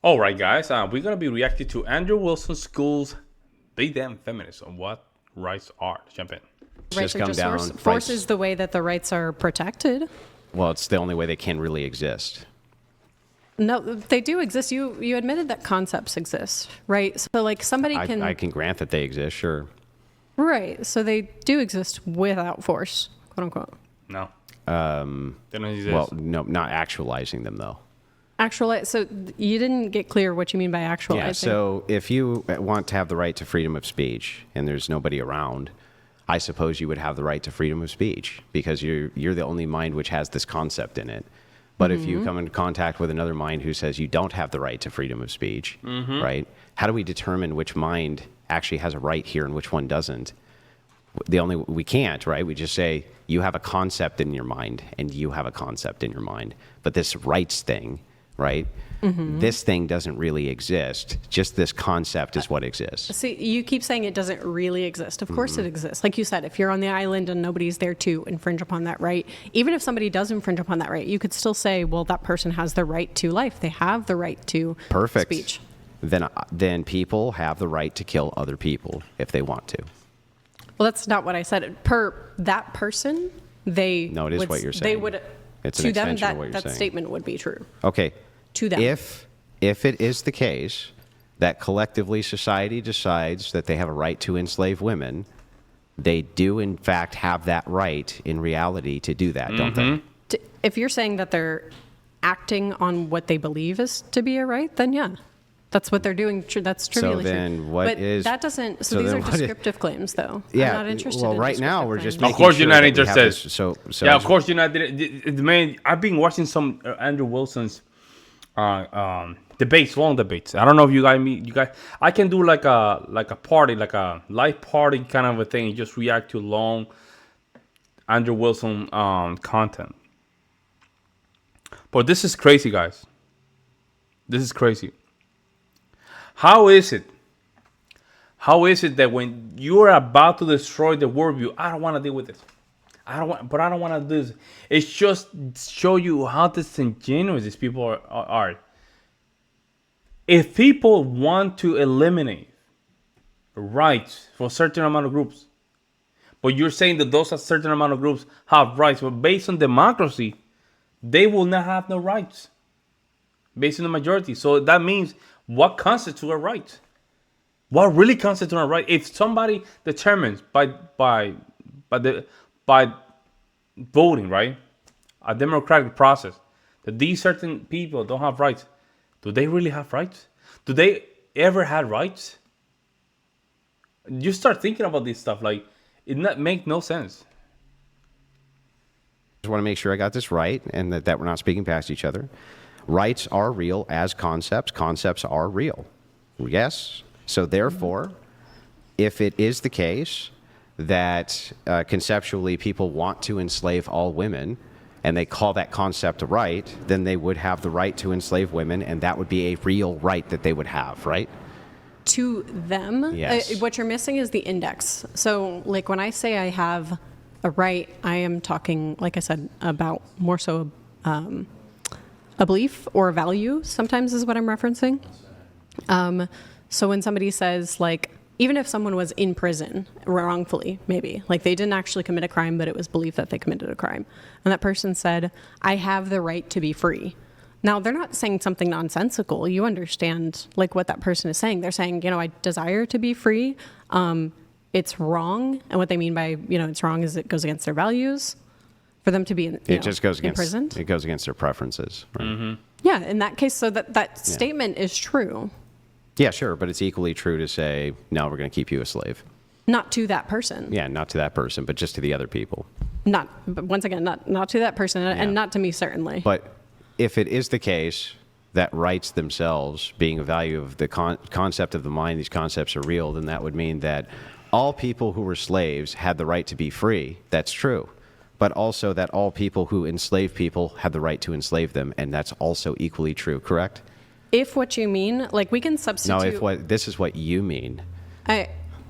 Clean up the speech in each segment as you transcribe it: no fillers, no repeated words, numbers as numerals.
All right, guys, we're going to be reacting to Andrew Wilson School's TheyThem Feminist on what rights are. Jump in. Rights are just force is the way that the rights are protected. Well, it's the only way they can really exist. No, they do exist. You admitted that concepts exist, right? So like somebody can... I can grant that they exist, sure. Right. So they do exist without force, quote unquote. No. They don't exist. Well, no, not actualizing them, though. So you didn't get clear what you mean by actualizing. Yeah, so if you want to have the right to freedom of speech and there's nobody around, I suppose you would have the right to freedom of speech because you're the only mind which has this concept in it. But if you come into contact with another mind who says you don't have the right to freedom of speech, right? How do we determine which mind actually has a right here and which one doesn't? We can't, right? We just say you have a concept in your mind and you have a concept in your mind. But this rights thing, right? This thing doesn't really exist. Just this concept is what exists. See, you keep saying it doesn't really exist. Of course it exists. Like you said, if you're on the island and nobody's there to infringe upon that right, even if somebody does infringe upon that right, you could still say, well, that person has the right to life. They have the right to speech. Then people have the right to kill other people if they want to. Well, that's not what I said. Per that person, they... No, it is what you're saying. They would... It's to an them, extension of what you're that saying. statement would be true. Okay. To them. If it is the case that collectively society decides that they have a right to enslave women, they do in fact have that right in reality to do that, don't they? If you're saying that they're acting on what they believe is to be a right, then yeah. That's what they're doing. That's trivially true. So then what is... That doesn't... So these are descriptive claims, though. Yeah. I'm not interested well, in right now we're just making Of course sure you're not that we have interested. this, yeah, of course you're not. Man, I've been watching some Andrew Wilson's debates, long debates. I don't know if you guys, I can do like a party, like a live party kind of a thing. You just react to long Andrew Wilson content. But this is crazy, guys. This is crazy. How is it that when you're about to destroy the worldview, I don't want to deal with this. I don't want to do this. It's just show you how disingenuous these people are. If people want to eliminate rights for a certain amount of groups, but you're saying that those a certain amount of groups have rights, but based on democracy, they will not have no rights based on the majority. So that means what constitutes a right? What really constitutes a right? If somebody determines by voting, right, a democratic process, that these certain people don't have rights, do they really have rights? Do they ever had rights? You start thinking about this stuff, like it not make no sense. I just want to make sure I got this right and that we're not speaking past each other. Rights are real as concepts. Concepts are real. Yes? So therefore, if it is the case that conceptually people want to enslave all women and they call that concept a right, then they would have the right to enslave women, and that would be a real right that they would have, right? To them? Yes. What you're missing is the index. So like when I say I have a right, I am talking, like I said, about more so a belief or a value sometimes is what I'm referencing. So when somebody says, like, even if someone was in prison wrongfully, maybe, like they didn't actually commit a crime, but it was believed that they committed a crime, and that person said, I have the right to be free. Now, they're not saying something nonsensical. You understand, like, what that person is saying. They're saying, I desire to be free. It's wrong. And what they mean by, it's wrong is it goes against their values. For them to be imprisoned. It goes against their preferences. Right? Yeah, in that case, so that statement is true. Yeah, sure, but it's equally true to say, no, we're going to keep you a slave. Not to that person. Yeah, not to that person, but just to the other people. But once again, not to that person, and not to me, certainly. But if it is the case that rights themselves, being a value of the concept of the mind, these concepts are real, then that would mean that all people who were slaves had the right to be free. That's true. But also that all people who enslave people have the right to enslave them, and that's also equally true, correct? If what you mean, like we can substitute... No, this is what you mean.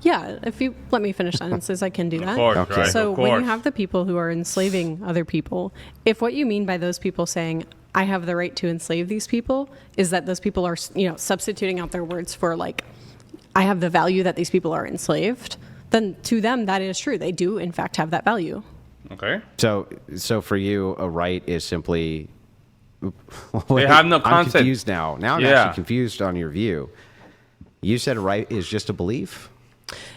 Yeah, if you let me finish sentences, I can do that. Of course, okay. Right? So of course. when you have the people who are enslaving other people, if what you mean by those people saying, I have the right to enslave these people is that those people are, substituting out their words for like, I have the value that these people are enslaved, then to them, that is true. They do, in fact, have that value. Okay. So for you, a right is simply... They have no I'm concept. confused now. Now I'm Yeah. actually confused on your view. You said a right is just a belief?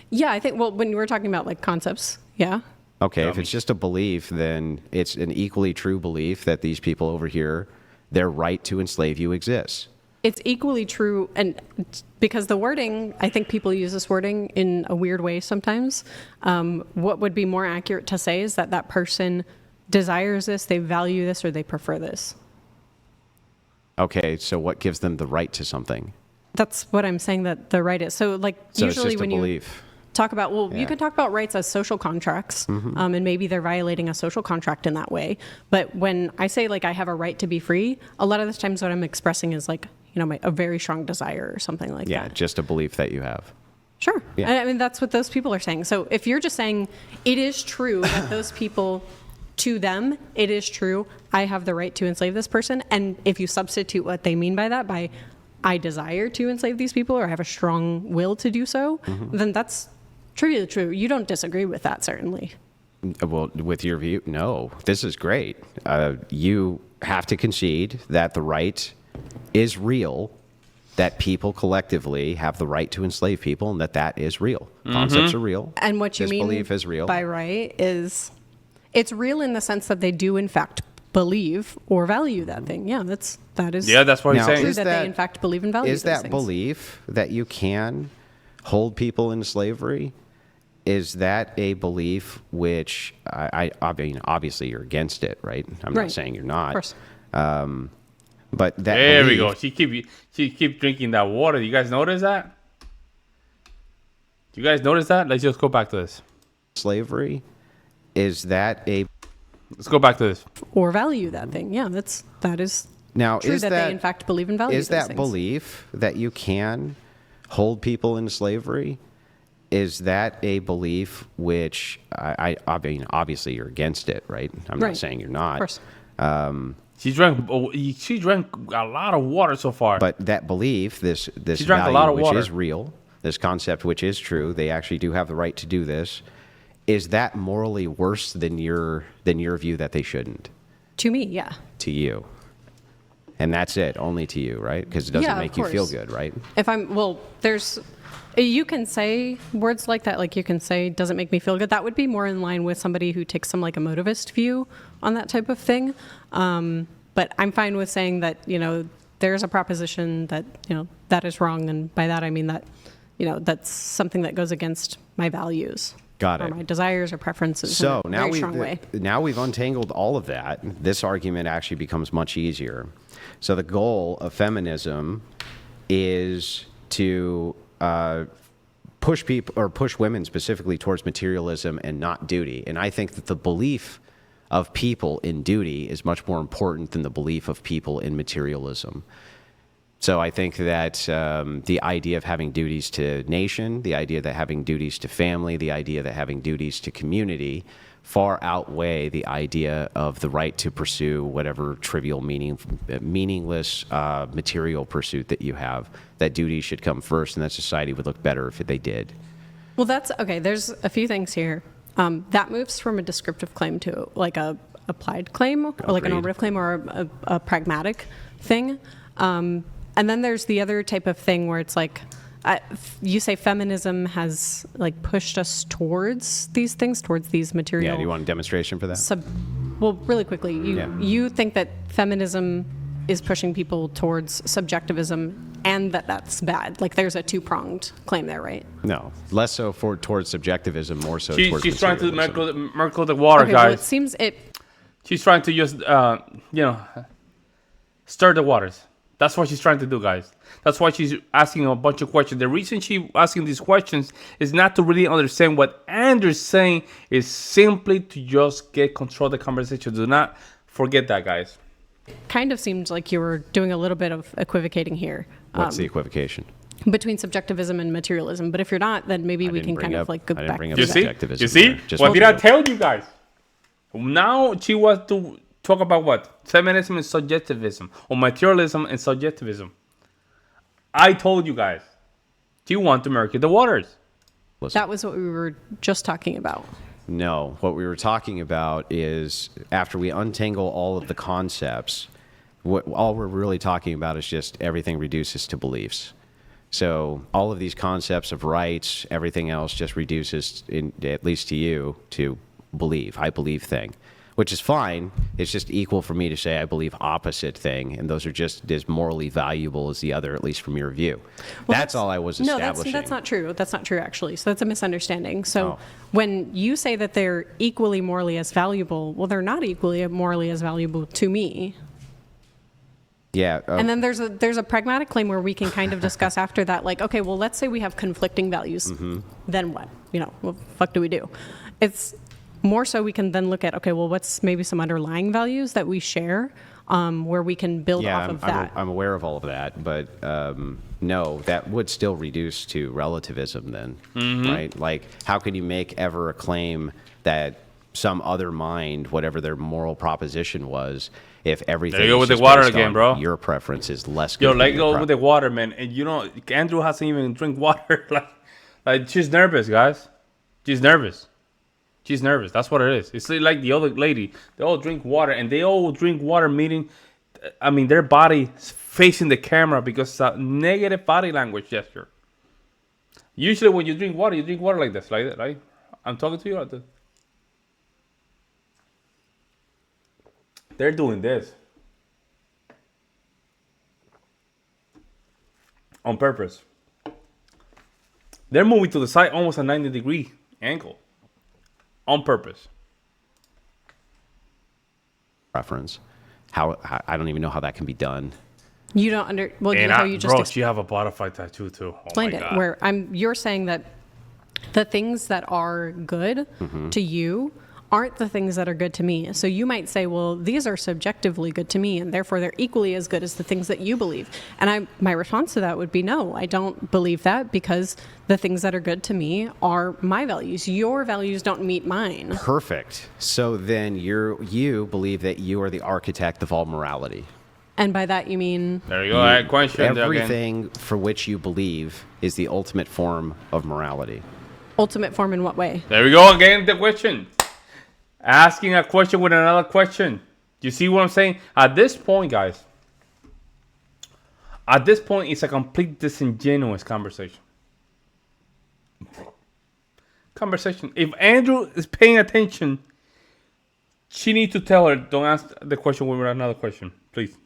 Yeah, I think, well, when we're talking about like concepts, yeah. Okay, if it's just a belief, then it's an equally true belief that these people over here, their right to enslave you exists. It's equally true, and because the wording, I think people use this wording in a weird way sometimes. What would be more accurate to say is that that person desires this, they value this, or they prefer this. Okay, so what gives them the right to something? That's what I'm saying that the right is. So like So usually it's just when a you belief. talk about, well, Yeah. you can talk about rights as social contracts, and maybe they're violating a social contract in that way. But when I say like I have a right to be free, a lot of the times what I'm expressing is like, a very strong desire or something like Yeah, that. just a belief that you have. Sure. Yeah. I mean, that's what those people are saying. So if you're just saying it is true that those people, to them, it is true, I have the right to enslave this person. And if you substitute what they mean by that by I desire to enslave these people or I have a strong will to do so, then that's trivially true. You don't disagree with that, certainly. Well, with your view, no. This is great. You have to concede that the right is real, that people collectively have the right to enslave people, and that is real. Concepts are real. And what you this mean belief is real. by right is it's real in the sense that they do in fact believe or value that thing. Yeah, that is Yeah, that's what he's Now, saying. true is that that- they in fact believe and value Is those that things. belief that you can hold people in slavery? Is that a belief which I mean, obviously you're against it, right? I'm not Right. saying you're not. Of course. But that There we belief, go. She keep drinking that water. You guys notice that? Do you guys notice that? Let's just go back to this. slavery, is that a Let's go back to this. Or value that thing. Yeah, that is now true is that they in fact believe and value is those that things. belief that you can hold people in slavery? Is that a belief which I mean, obviously you're against it, right? I'm Right. not saying you're not. Of course. She drank a lot of water so far. But that belief, this She drank a value lot of which water. is real, this concept which is true, they actually do have the right to do this. Is that morally worse than your view that they shouldn't? To me, yeah. To you, and that's it, only to you, right? Because it doesn't Yeah, of make you feel course. good, right? You can say words like that, like you can say, doesn't make me feel good. That would be more in line with somebody who takes some like emotivist view on that type of thing. But I'm fine with saying that, there's a proposition that, that is wrong. And by that, I mean that, that's something that goes against my values. Got or it. my desires or preferences So in a now very strong way. now we've untangled all of that. This argument actually becomes much easier. So the goal of feminism is to push people or push women specifically towards materialism and not duty. And I think that the belief of people in duty is much more important than the belief of people in materialism. So I think that the idea of having duties to nation, the idea that having duties to family, the idea that having duties to community far outweigh the idea of the right to pursue whatever trivial, meaningless material pursuit that you have. That duty should come first, and that society would look better if they did. Well, that's okay. There's a few things here. That moves from a descriptive claim to like a applied claim, or like a Agreed. normative claim, or a pragmatic thing. And then there's the other type of thing where it's like, you say feminism has like pushed us towards these things, towards these material. Yeah, do you want a demonstration for that? Well, really quickly, Yeah. you think that feminism is pushing people towards subjectivism, and that's bad. Like there's a two-pronged claim there, right? No, less so towards subjectivism, more so towards She's trying to materialism. miracle the water, Okay, well, it guys. seems She's trying to just, stir the waters. That's what she's trying to do, guys. That's why she's asking a bunch of questions. The reason she's asking these questions is not to really understand what Andrew's saying, is simply to just get control of the conversation. Do not forget that, guys. kind of seemed like you were doing a little bit of equivocating here. What's the equivocation? Between subjectivism and materialism. But if you're not, then maybe we can kind of like go I didn't back bring to up You that. see? subjectivism You see? there. Just What one did I thing. tell you guys? Now she wants to talk about what? Feminism and subjectivism, or materialism and subjectivism. I told you guys, do you want to murky the waters? Listen. That was what we were just talking about. No, what we were talking about is after we untangle all of the concepts, all we're really talking about is just everything reduces to beliefs. So all of these concepts of rights, everything else just reduces, at least to you, to believe. I believe thing, which is fine. It's just equal for me to say I believe opposite thing, and those are just as morally valuable as the other, at least from your view. Well, that's all I was establishing. No, that's not true. That's not true, actually. So that's a misunderstanding. So when you say that they're equally morally as valuable, well, they're not equally morally as valuable to me. Yeah. And then there's a pragmatic claim where we can kind of discuss after that, like, okay, well, let's say we have conflicting values. Mm-hmm. Then what? What the fuck do we do? It's more so we can then look at, okay, well, what's maybe some underlying values that we share where we can build off of that. I'm aware of all of that, but no, that would still reduce to relativism then, right? Like, how can you make ever a claim that some other mind, whatever their moral proposition was, if everything there you go is with the just water based again, on bro. your preference is less good. Yo, let go with the water, man. And Andrew hasn't even drink water. like she's nervous, guys. She's nervous. That's what it is. It's like the other lady. They all drink water, and they all drink water, meaning, their body is facing the camera because it's a negative body language gesture. Usually when you drink water like this, like that, right? I'm talking to you like this. They're doing this on purpose. They're moving to the side almost a 90-degree angle on purpose. Preference. How I don't even know how that can be done. You don't well, and how you just you have a butterfly tattoo too. Explained it. Where you're saying that the things that are good to you aren't the things that are good to me. So you might say, well, these are subjectively good to me, and therefore they're equally as good as the things that you believe. And my response to that would be, no, I don't believe that, because the things that are good to me are my values. Your values don't meet mine. Perfect. So then you believe that you are the architect of all morality. And by that you mean? There you go. Question. Everything for which you believe is the ultimate form of morality. Ultimate form in what way? There we go again. The question. Asking a question with another question. Do you see what I'm saying? At this point, guys, it's a complete disingenuous conversation. If Andrew is paying attention, she needs to tell her, don't ask the question with another question, please.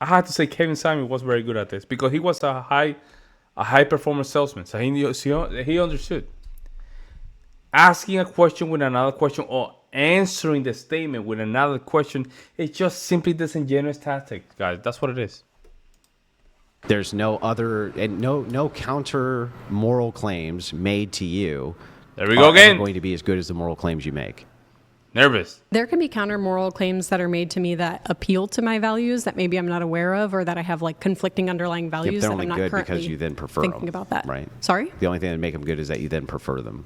I had to say Kevin Simon was very good at this because he was a high performance salesman. So he understood. Asking a question with another question or answering the statement with another question, it's just simply disingenuous tactic, guys. That's what it is. There's no other and no counter moral claims made to you. There we go again. Are going to be as good as the moral claims you make. Nervous. There can be counter moral claims that are made to me that appeal to my values that maybe I'm not aware of, or that I have like conflicting underlying values that I'm not currently because you then prefer thinking them, about that. Right. Sorry? The only thing that make them good is that you then prefer them.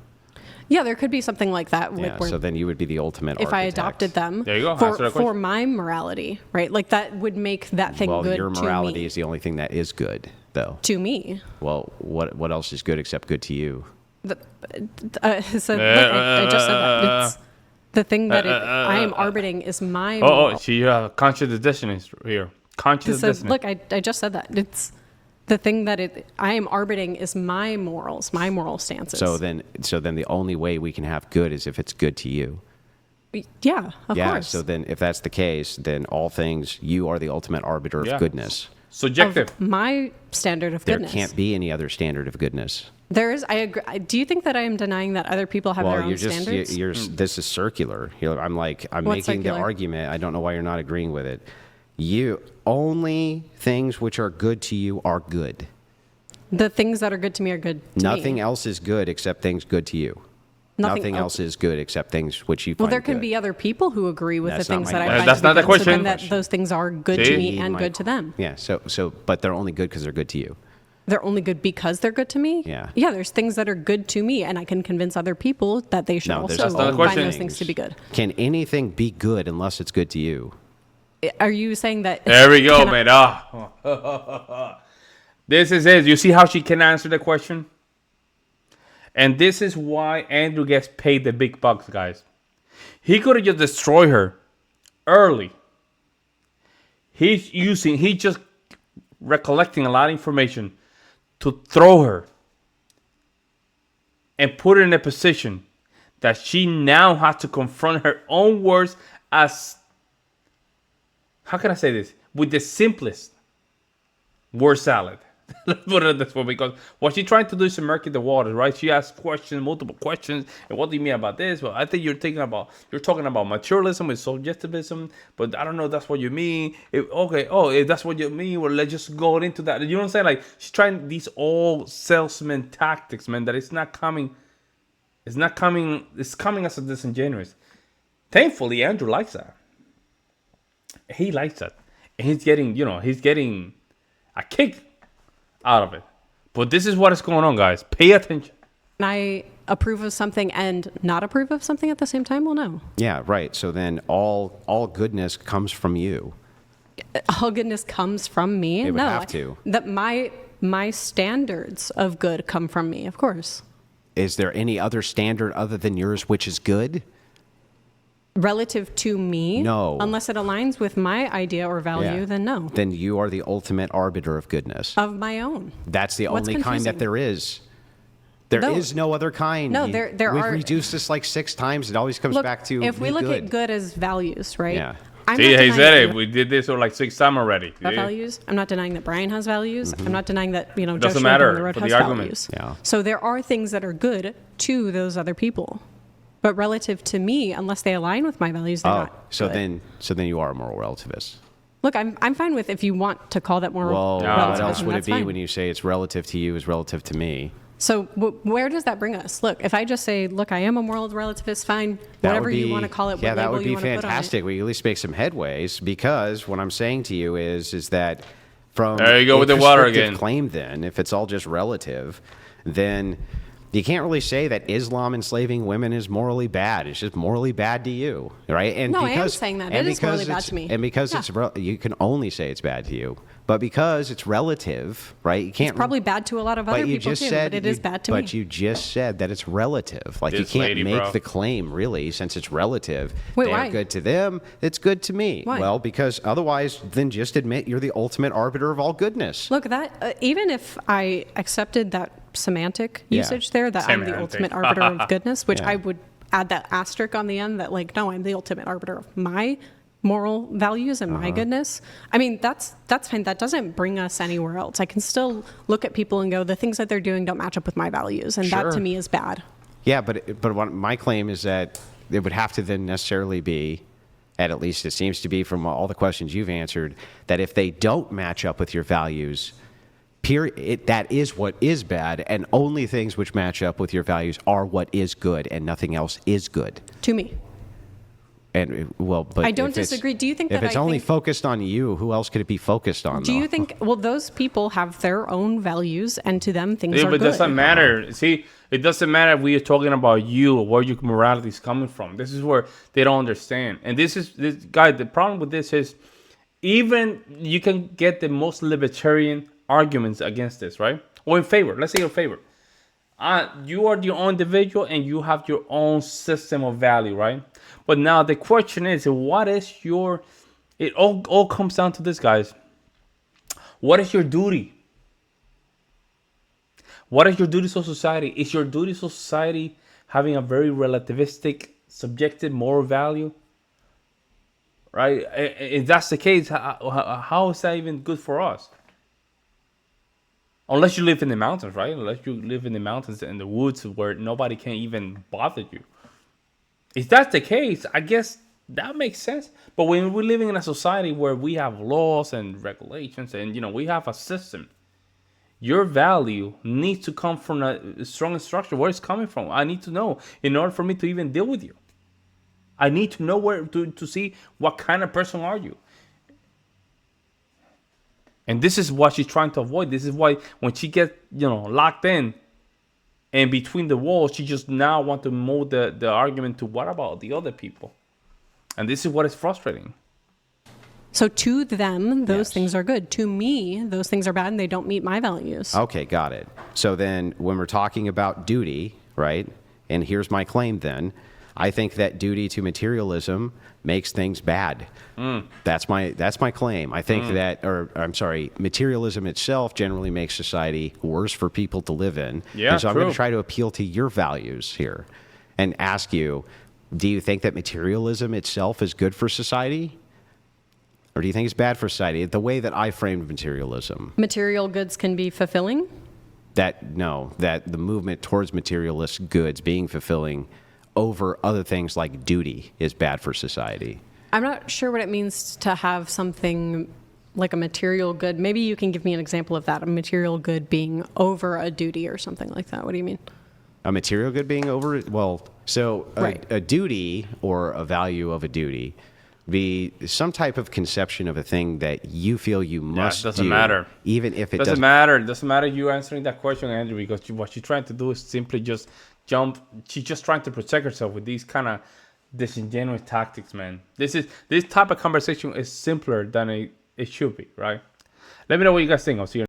Yeah, there could be something like that. Yeah, so then you would be the ultimate if architect. I adopted them there you go. for my morality, right? Like that would make that thing good to me. Well, your morality is the only thing that is good, though. To me. Well, what else is good except good to you? I just said that. It's the thing that I am arbiting is my moral. She conscious dissonance here. Conscious dissonance. Look, I just said that. It's the thing that I am arbiting is my morals, my moral stances. So then the only way we can have good is if it's good to you. Yeah, of course. So then if that's the case, then all things, you are the ultimate arbiter of goodness. Subjective. Of my standard of goodness. There can't be any other standard of goodness. There is. I agree. Do you think that I am denying that other people have their own standards? This is circular. I'm What's making circular? the argument. I don't know why you're not agreeing with it. You only things which are good to you are good. The things that are good to me are good to me. Nothing else is good except things good to you. Nothing else is good except things which you find Well, there can good. be other people who agree with That's the not things my that I question. find That's to be not the good, question. So then that those things are good to me and good to them. Yeah. So, but they're only good because they're good to you. they're only good because they're good to me. Yeah. Yeah, there's things that are good to me, and I can convince other people that they should No, there's also other find those things. things to be good. Can anything be good unless it's good to you? Are you saying that? There we go, Can I- man. This is it. You see how she can answer the question? And this is why Andrew gets paid the big bucks, guys. He could have just destroyed her early. He's just recollecting a lot of information to throw her and put her in a position that she now has to confront her own words as, how can I say this? With the simplest word salad. Let's put it this way, because what she's trying to do is to murky the waters, right? She asks questions, multiple questions, and what do you mean about this? Well, I think you're talking about materialism and subjectivism, but I don't know if that's what you mean. If that's what you mean, well, let's just go into that. You know what I'm saying? Like, she's trying these all salesman tactics, man, that it's coming as a disingenuous. Thankfully, Andrew likes that. He likes that. And he's getting a kick out of it. But this is what is going on, guys. Pay attention. Can I approve of something and not approve of something at the same time? Well, no. Yeah, right. So then all goodness comes from you. All goodness comes from me. It would no, have to. That my standards of good come from me, of course. Is there any other standard other than yours which is good? Relative to me? No. Unless it aligns with my idea or value, Yeah. then no. Then you are the ultimate arbiter of goodness. Of my own. That's the What's only kind confusing? that there is. There is No. no other kind. No, there We've are- reduced this like 6 times. It always comes Look, back to if we be look good. at good as values, right? Yeah. I'm See, not he denying said that it. We did this for like 6 times already. have Yeah. values. I'm not denying that Brian has values. Mm-hmm. I'm not denying that, Joe Doesn't Schmo matter down the road for has the argument. values. Yeah. So there are things that are good to those other people. But relative to me, unless they align with my values, they're not so good. then you are a moral relativist. Look, I'm fine with if you want to call that more Well, relativism. what else would it that's be fine. when you say it's relative to you is relative to me? So where does that bring us? Look, if I just say, look, I am a moral relativist, fine, That whatever would be, you want to call it, yeah, what that label would you be want to put on it. fantastic. We at least make some headways, because what I'm saying to you is that from There you go a with the water prescriptive again. claim, then if it's all just relative, then you can't really say that Islam enslaving women is morally bad. It's just morally bad to you, right? And No, I am because, saying that. and It is morally because bad it's- to me. And because Yeah. you can only say it's bad to you, but because it's relative, right? You can't. It's probably bad to a lot of other But you people just too, said, but it is bad to me. But you just said that it's relative. Like, you This can't lady, make bro. the claim, really, since it's relative. Wait, They're why? good to them. It's good to me. Why? Well, because otherwise, then just admit you're the ultimate arbiter of all goodness. Look, that even if I accepted that semantic Yeah. usage there, that I'm the Semantic. ultimate arbiter of goodness, which Yeah. I would add that asterisk on the end that, like, no, I'm the ultimate arbiter of my moral values and my goodness. I mean, that's fine. That doesn't bring us anywhere else. I can still look at people and go, the things that they're doing don't match up with my values, and Sure. that to me is bad. Yeah, but what my claim is that it would have to then necessarily be, and at least it seems to be from all the questions you've answered, that if they don't match up with your values, that is what is bad, and only things which match up with your values are what is good, and nothing else is good. To me. And well, but I don't if it's- disagree. Do you think if that it's I only think- focused on you, who else could it be focused on? Do though? you think, well, those people have their own values, and to them things Yeah, are but it good. doesn't matter. See, it doesn't matter if we are talking about you or where your morality is coming from. This is where they don't understand. And this guy, the problem with this is, even you can get the most libertarian arguments against this, right? Or in favor. Let's say in favor. You are your own individual and you have your own system of value, right? But now the question is, what is your... It all comes down to this, guys. What is your duty? What is your duty to society? Is your duty to society having a very relativistic, subjective moral value? Right? If that's the case, how is that even good for us? Unless you live in the mountains, right? Unless you live in the mountains and the woods where nobody can even bother you. If that's the case, I guess that makes sense. But when we're living in a society where we have laws and regulations and, we have a system, your value needs to come from a strong structure. Where it's coming from, I need to know in order for me to even deal with you. I need to know where to see what kind of person are you. And this is what she's trying to avoid. This is why when she gets, locked in and between the walls, she just now want to mold the argument to what about the other people? And this is what is frustrating. So to them, those Yes. things are good. To me, those things are bad and they don't meet my values. Okay, got it. So then when we're talking about duty, right? And here's my claim then. I think that duty to materialism makes things bad. That's my claim. I think materialism itself generally makes society worse for people to live in. Yeah, and so I'm going true. to try to appeal to your values here and ask you, do you think that materialism itself is good for society? Or do you think it's bad for society? The way that I framed materialism. Material goods can be fulfilling. That the movement towards materialist goods being fulfilling over other things like duty is bad for society. I'm not sure what it means to have something like a material good. Maybe you can give me an example of that, a material good being over a duty or something like that. What do you mean? A material good being over, well, so Right. a duty or a value of a duty be some type of conception of a thing that you feel you must it doesn't do, matter. even if it Doesn't matter. It doesn't matter you answering that question, Andrew, because what she's trying to do is simply just jump. She's just trying to protect herself with these kind of disingenuous tactics, man. This type of conversation is simpler than it should be, right? Let me know what you guys think. I'll see you.